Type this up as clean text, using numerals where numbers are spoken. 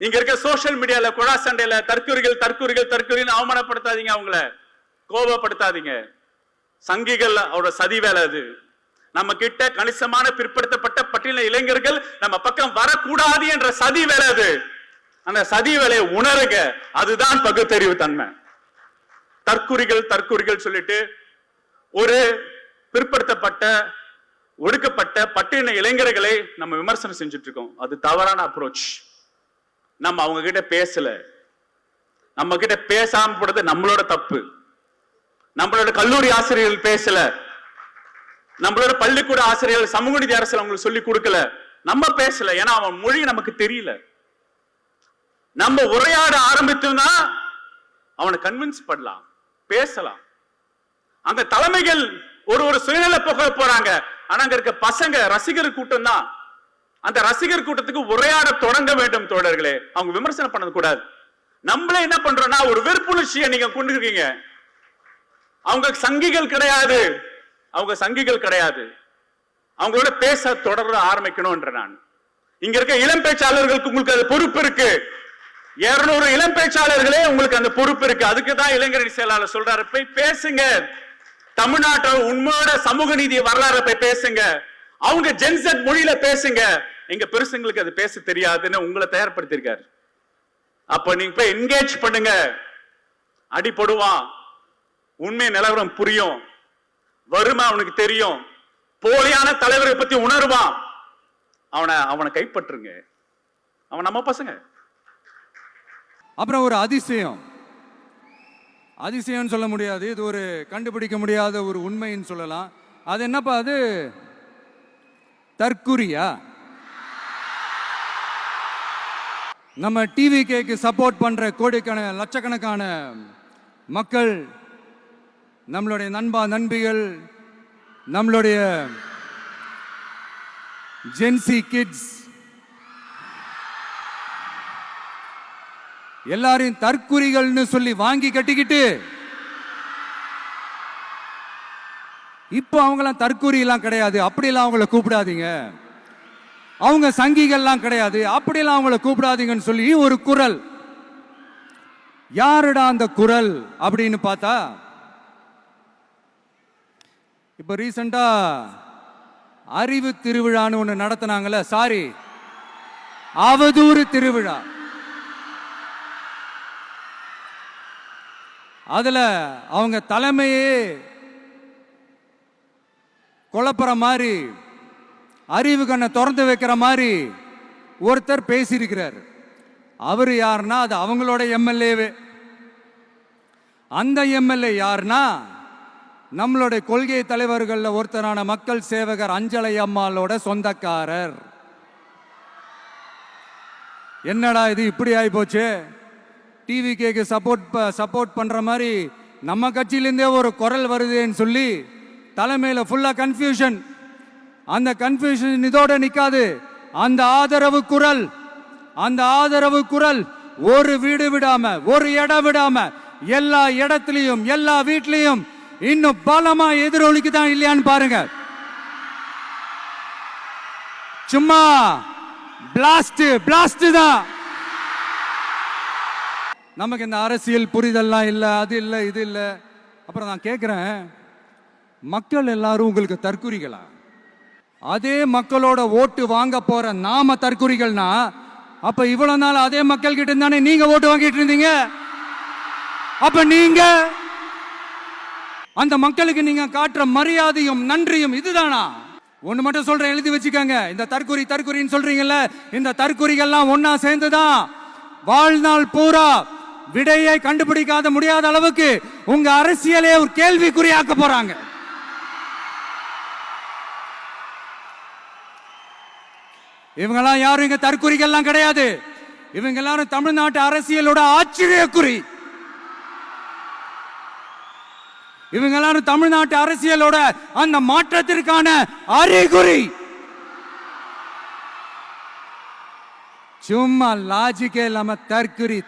இங்க இருக்க சோசியல் மீடியால குழா சண்டையில தற்கூரிகள் அவமானப்படுத்தாதீங்க, அவங்கள கோபப்படுத்தாதீங்க. சங்கிகள் அவரோட சதி வேலை அது. நம்ம கிட்ட கணிசமான பிற்படுத்தப்பட்ட பட்டியல இளைஞர்கள் நம்ம பக்கம் வரக்கூடாது என்ற சதி வேலை அது. அந்த சதி வேலையை உணருங்க. அதுதான் பகுத்தறிவு தன்மை. தற்கூரிகள் சொல்லிட்டு ஒரு பிற்படுத்தப்பட்ட ஒடுக்கப்பட்ட பட்டியல இளைஞர்களை நம்ம விமர்சனம் செஞ்சுட்டு இருக்கோம். அது தவறான அப்ரோச். நம்ம அவங்க கிட்ட பேசல, நம்ம கிட்ட பேசாம போறது நம்மளோட தப்பு. நம்மளோட கல்லூரி ஆசிரியர்கள் பேசல, நம்மளோட பள்ளிக்கூட ஆசிரியர்கள் சமூக நீதி அரசியல் அவங்களுக்கு சொல்லி கொடுக்கல, நம்ம பேசல. ஏன்னா அவன் மொழி நமக்கு தெரியல. நம்ம உரையாட ஆரம்பித்தோம்னா அவனை கன்வின்ஸ் பண்ணலாம், பேசலாம். அங்க தலைமைகள் ஒரு சுயநல போக போறாங்க. ஆனா அங்க இருக்க பசங்க ரசிகர் கூட்டம் தான். அந்த ரசிகர் கூட்டத்துக்கு உரையாட தொடங்க வேண்டும் தோழர்களே. அவங்க விமர்சனம் பண்ணது கூடாது. நம்மளே என்ன பண்றோம்னா ஒரு வெறுப்புணர்ச்சியை நீங்க கொண்டு இருக்கீங்க. அவங்க சங்கிகள் கிடையாது, அவங்களோட பேச தொடர ஆரம்பிக்கணும். நான் இங்க இருக்க இளம் பேச்சாளர்களுக்கு உங்களுக்கு அது பொறுப்பு இருக்கு. 200 இளம் பேச்சாளர்களே உங்களுக்கு அந்த பொறுப்பு இருக்கு. அதுக்கு தான் இளைஞரணி செயலாளர் சொல்றாரு, போய் பேசுங்க. தமிழ்நாட்டை உண்மையோட சமூக நீதி வரலாறு போய் பேசுங்க. அவங்க ஜென்செட் மொழியில பேசுங்க. எங்க பெருசுங்களுக்கு அது பேச தெரியாதுன்னு உங்களை தயார்படுத்திருக்காரு. அப்ப நீங்க போய் என்கேஜ் பண்ணுங்க. அடிபடுவான், உண்மை நிலவரம் புரியும், வறுமை அவனுக்கு தெரியும், போலியான தலைவரை பத்தி உணர்வான். அவனை கைப்பற்றுங்க. அவன் நம்ம பசங்க. அப்புறம் ஒரு அதிசயம் சொல்ல முடியாது, இது ஒரு கண்டுபிடிக்க முடியாத ஒரு உண்மைன்னு சொல்லலாம். அது என்னப்பா, அது தற்குறியா? நம்ம டிவிகேக்கு சப்போர்ட் பண்ற கோடிக்கணக்கான லட்சக்கணக்கான மக்கள், நம்மளுடைய நண்பிகள், நம்மளுடைய ஜென்சி கிட்ஸ் எல்லாரையும் தற்குறிகள்னு சொல்லி வாங்கி கட்டிக்கிட்டு இப்போ அவங்களாம் தற்குறி எல்லாம் கிடையாது, அப்படியெல்லாம் அவங்கள கூப்பிடாதீங்க. அவங்க சங்கிகள்லாம் கிடையாது, அப்படியெல்லாம் அவங்கள கூப்பிடாதீங்கன்னு சொல்லி ஒரு குரல். யாருடா அந்த குரல் அப்படின்னு பார்த்தா, இப்ப ரீசெண்டா அறிவு திருவிழான்னு ஒண்ணு நடத்தினாங்கல்ல, சாரி அவதூறு திருவிழா. அதுல அவங்க தலைமையே குழப்புற மாதிரி, அறிவு கண்ணை திறந்து வைக்கிற மாதிரி ஒருத்தர் பேசியிருக்கிறார். அவர் யாருன்னா அது அவங்களோட எம்எல்ஏவே. அந்த எம்எல்ஏ யாருன்னா நம்மளுடைய கொள்கை தலைவர்கள் ஒருத்தரான மக்கள் சேவகர் அஞ்சலை அம்மாளோட சொந்தக்காரர். என்னடா இது இப்படி ஆகி போச்சு? டிவிகேக்கு சப்போர்ட் பண்ற மாதிரி நம்ம கட்சியிலிருந்தே ஒரு குரல் வருதுன்னு சொல்லி தலைமையில ஃபுல்லா கன்ஃபியூஷன். அந்த கன்ஃபியூஷன் இதோட நிக்காது. அந்த ஆதரவு குரல் ஒரு வீடு விடாம, ஒரு இடம் விடாம, எல்லா இடத்துலயும், எல்லா வீட்லயும் இன்னும் பலமா எதிரொலிக்கு தான் இல்லையான்னு பாருங்க. சும்மா பிளாஸ்ட் தான். நமக்கு இந்த அரசியல் புரிதல்லாம் இல்லை, அது இல்லை, இது இல்லை. அப்புறம் நான் கேட்குறேன், மக்கள் எல்லாரும் உங்களுக்கு தற்குறிகளா? அதே மக்களோட ஓட்டு வாங்க போற நாம தற்குறிகள்னா, அப்ப இவ்வளவு நாள் அதே மக்கள் கிட்ட இருந்தானே நீங்க ஓட்டு வாங்கிட்டு இருந்தீங்க. அப்ப நீங்க அந்த மக்களுக்கு நீங்க காட்டுற மரியாதையும் நன்றியும் இதுதானா? ஒண்ணு மட்டும் சொல்றேன், எழுதி வச்சுக்கோங்க. இந்த தற்குறின்னு சொல்றீங்கல்ல, இந்த தற்குறிகள்லாம் ஒன்னா சேர்ந்துதான் வாழ்நாள் பூரா விடையை கண்டுபிடிக்காத முடியாத அளவுக்கு உங்க அரசியலே ஒரு கேள்விக்குறியாக்க போறாங்க. இவங்கெல்லாம் யாரும் இங்க தற்குறிகள்லாம் கிடையாது. இவங்க எல்லாரும் தமிழ்நாட்டு அரசியலோட ஆச்சரியக்குறி. இவங்க எல்லாரும் தமிழ்நாட்டு அரசியலோட அந்த மாற்றத்திற்கான அறிகுறி. சும்மா லாஜிக்கே இல்லாம தற்குறி.